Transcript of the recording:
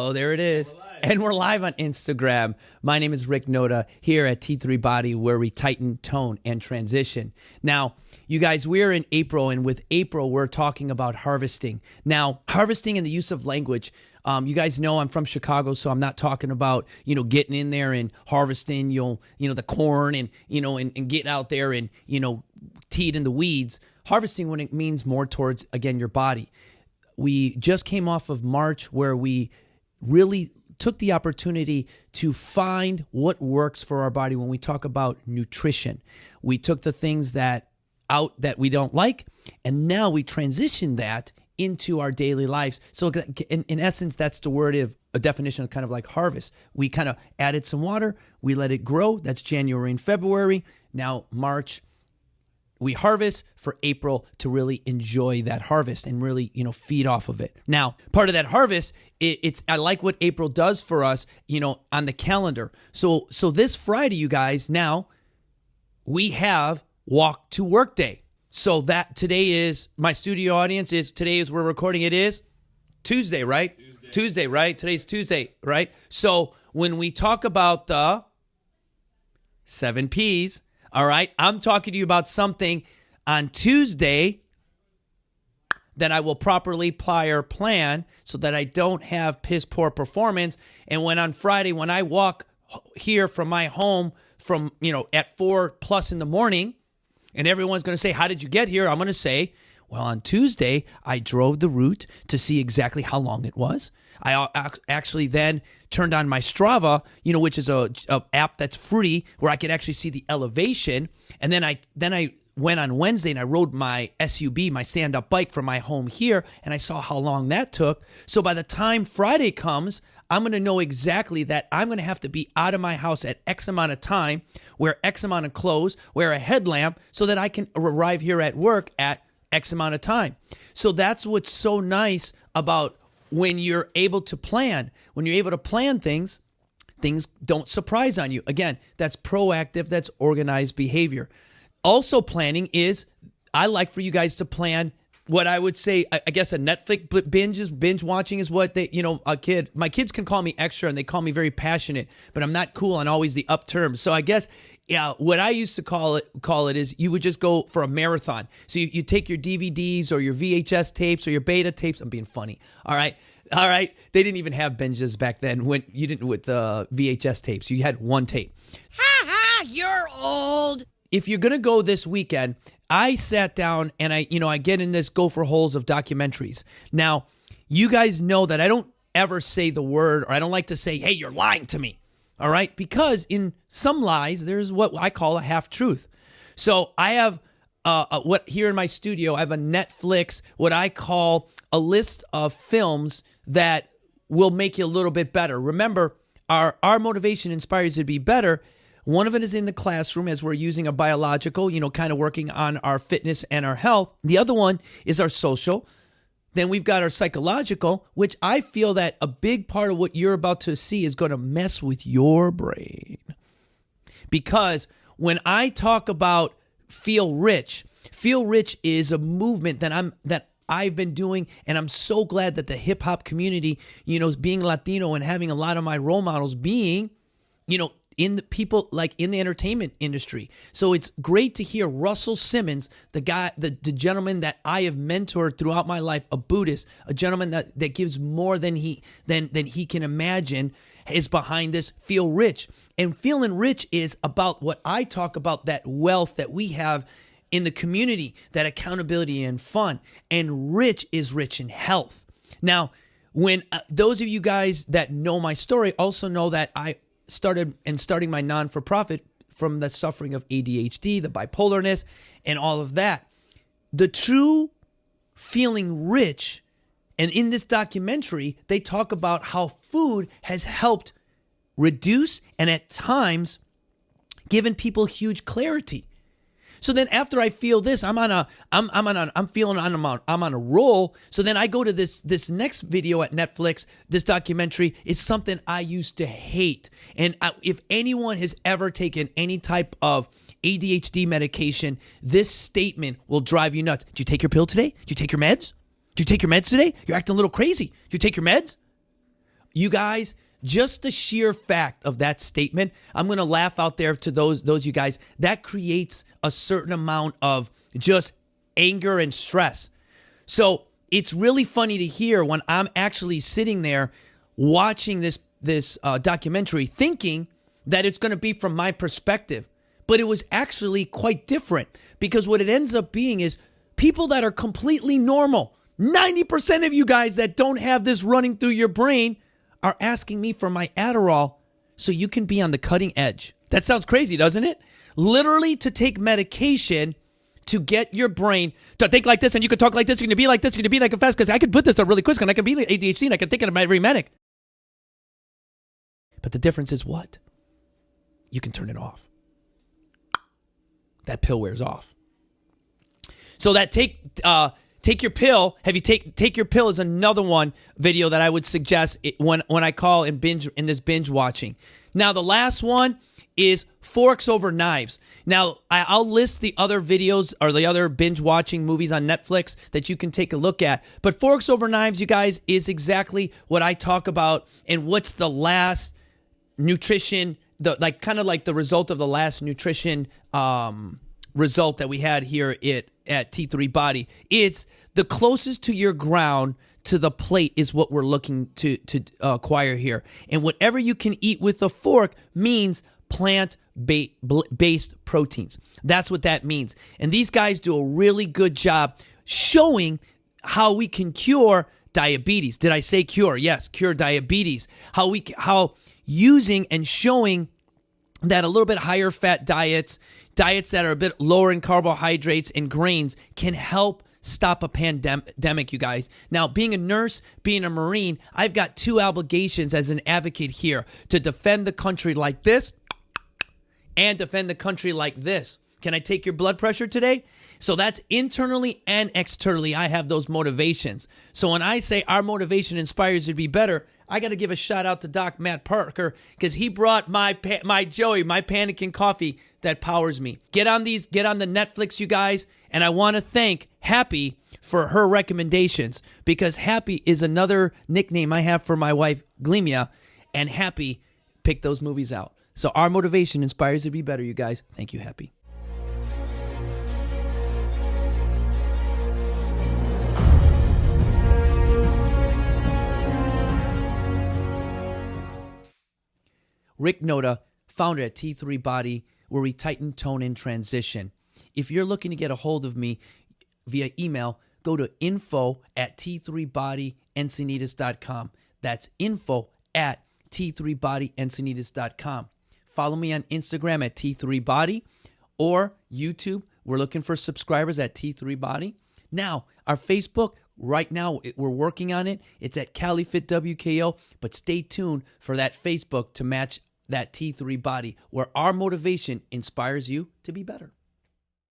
Oh, there it is. And we're live on Instagram. My name is Rick Noda here at T3 Body, where we tighten, tone, and transition. Now, you guys, we're in April, and with April, we're talking about harvesting. Now, harvesting and the use of language. You guys know I'm from Chicago, so I'm not talking about, getting in there and harvesting, the corn and, and get out there and, teed in the weeds. Harvesting when it means more towards, again, your body. We just came off of March where we really took the opportunity to find what works for our body when we talk about nutrition. We took the things that we don't like, and now we transition that into our daily lives. So in essence, that's the word of a definition of kind of like harvest. We kind of added some water, we let it grow. That's January and February. Now March, we harvest for April to really enjoy that harvest and really, feed off of it. Now, part of that harvest, I like what April does for us, on the calendar. So this Friday, you guys, now we have Walk to Work Day. So that today is, my studio audience today is we're recording, it is Tuesday, right? Tuesday, right? Today's Tuesday, right? So when we talk about the 7 Ps, all right, I'm talking to you about something on Tuesday that I will properly plan so that I don't have piss poor performance. And when on Friday, when I walk here from my home from, at 4+ in the morning, and everyone's going to say, how did you get here? I'm going to say, well, on Tuesday, I drove the route to see exactly how long it was. I actually then turned on my Strava, which is a app that's free where I could actually see the elevation. And then I went on Wednesday and I rode my SUV, my stand-up bike from my home here, and I saw how long that took. So by the time Friday comes, I'm going to know exactly that I'm going to have to be out of my house at X amount of time, wear X amount of clothes, wear a headlamp so that I can arrive here at work at X amount of time. So that's what's so nice about when you're able to plan. When you're able to plan things don't surprise on you. Again, that's proactive, that's organized behavior. Also planning is, I like for you guys to plan what I would say, I guess a Netflix binge watching is what they, my kids can call me extra and they call me very passionate, but I'm not cool on always the up terms. So I guess, what I used to call it is you would just go for a marathon. So you take your DVDs or your VHS tapes or your beta tapes. I'm being funny. All right. They didn't even have binges back then when you didn't with the VHS tapes. You had one tape. Ha ha, you're old. If you're going to go this weekend, I sat down and I get in this go for holes of documentaries. Now, you guys know that I don't ever say the word, or I don't like to say, hey, you're lying to me. All right? Because in some lies, there's what I call a half truth. So I have here in my studio, I have a Netflix, what I call a list of films that will make you a little bit better. Remember, our motivation inspires you to be better. One of it is in the classroom as we're using a biological, kind of working on our fitness and our health. The other one is our social. Then we've got our psychological, which I feel that a big part of what you're about to see is going to mess with your brain. Because when I talk about feel rich is a movement that I've been doing, and I'm so glad that the hip hop community, being Latino and having a lot of my role models being, in the people like in the entertainment industry. So it's great to hear Russell Simmons, the guy, the gentleman that I have mentored throughout my life, a Buddhist, a gentleman that gives more than he can imagine, is behind this Feel Rich. And feeling rich is about what I talk about, that wealth that we have in the community, that accountability and fun. And rich is rich in health. Now, when those of you guys that know my story also know that I starting my non-for-profit from the suffering of ADHD, the bipolarness, and all of that. The true feeling rich, and in this documentary, they talk about how food has helped reduce and at times given people huge clarity. So then after I feel this, I'm on a roll. So then I go to this next video at Netflix. This documentary is something I used to hate. And if anyone has ever taken any type of ADHD medication, this statement will drive you nuts. Did you take your pill today? Did you take your meds? Did you take your meds today? You're acting a little crazy. Did you take your meds? You guys, just the sheer fact of that statement, I'm going to laugh out there to those you guys, that creates a certain amount of just anger and stress. So it's really funny to hear when I'm actually sitting there watching this documentary thinking that it's going to be from my perspective. But it was actually quite different, because what it ends up being is people that are completely normal, 90% of you guys that don't have this running through your brain, are asking me for my Adderall so you can be on the cutting edge. That sounds crazy, doesn't it? Literally to take medication to get your brain to think like this, and you can talk like this, you're going to be like this, you're going to be like a fast, because I could put this up really quick, and I can be like ADHD, and I can think of every medic. But the difference is what? You can turn it off. That pill wears off. So that take your pill. Have you take your pill is another one video that I would suggest when I call in this binge watching. Now the last one is forks over knives. Now I'll list the other videos or the other binge watching movies on Netflix that you can take a look at. But forks over knives, you guys, is exactly what I talk about, and what's the last nutrition, kind of like the result of the last nutrition result that we had here at T3 Body. It's the closest to your ground to the plate is what we're looking to acquire here. And whatever you can eat with a fork means plant-based proteins. That's what that means. And these guys do a really good job showing how we can cure diabetes. Did I say cure? Yes, cure diabetes. How using and showing that a little bit higher fat diets that are a bit lower in carbohydrates and grains can help stop a pandemic, you guys. Now, being a nurse, being a Marine, I've got two obligations as an advocate here: to defend the country like this and defend the country like this. Can I take your blood pressure today? So that's internally and externally. I have those motivations. So when I say our motivation inspires you to be better, I got to give a shout out to Doc Matt Parker, because he brought my Joey, my Panicking coffee that powers me. Get on the Netflix, you guys. And I want to thank Happy for her recommendations, because Happy is another nickname I have for my wife, Glimia, and Happy picked those movies out. So our motivation inspires you to be better, you guys. Thank you, Happy. Rick Noda, founder at T3 Body, where we tighten, tone, and transition. If you're looking to get a hold of me via email, go to info@t3bodyencinitas.com. That's info@t3bodyencinitas.com. Follow me on Instagram at T3Body or YouTube. We're looking for subscribers at T3 Body. Now, our Facebook, right now, we're working on it. It's at CaliFitWKO, but stay tuned for that Facebook to match that T3 Body, where our motivation inspires you to be better.